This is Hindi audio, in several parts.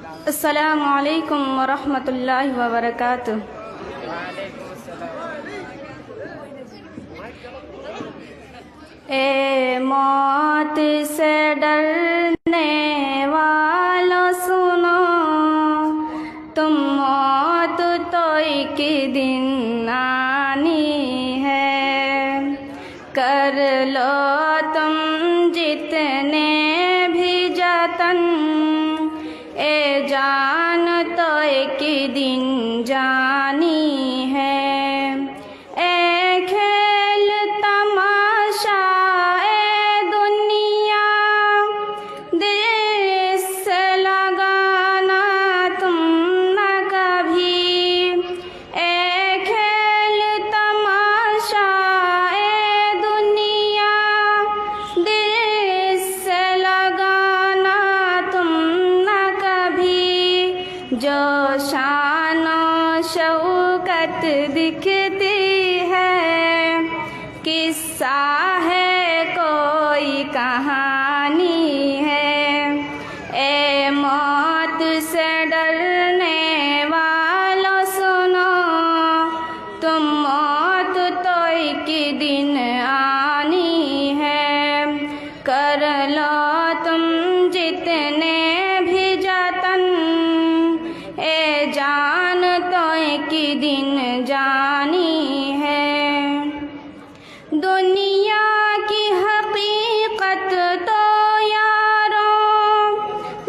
अस्सलामु अलैकुम वरहमतुल्लाहि वबरकातुह। ए मौत से डरने वालों सुनो, तुम मौत तो एक दिन आनी है। कर लो तुम जितने भी जतन, ए जान तो एक दिन जानी है। ए खेल तमाशा ए दुनिया, दिल से लगाना तुम न कभी। ए खेल तमाशा ए दुनिया, दिल से लगाना तुम न कभी। जो शानो शौकत दिखती है, किस्सा है कोई कहानी है। ए मौत से डरने वालों सुनो, तुम मौत तो एक दिन आनी है। कर लो तुम जितने भी जतन, ए जान तो एक दिन जानी है। दुनिया की हकीकत तो यारों,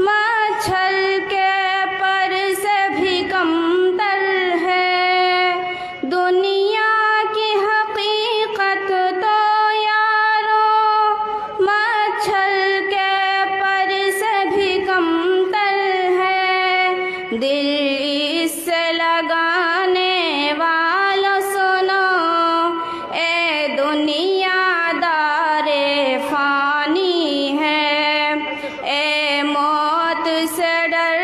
मच्छर के पर से भी कमतर है। दुनिया की हकीकत तो यारों, मच्छर के पर से भी कमतर है। दिल इससे लगाने वालों सुनो, ए दुनिया दारे फानी है। ए मौत से डर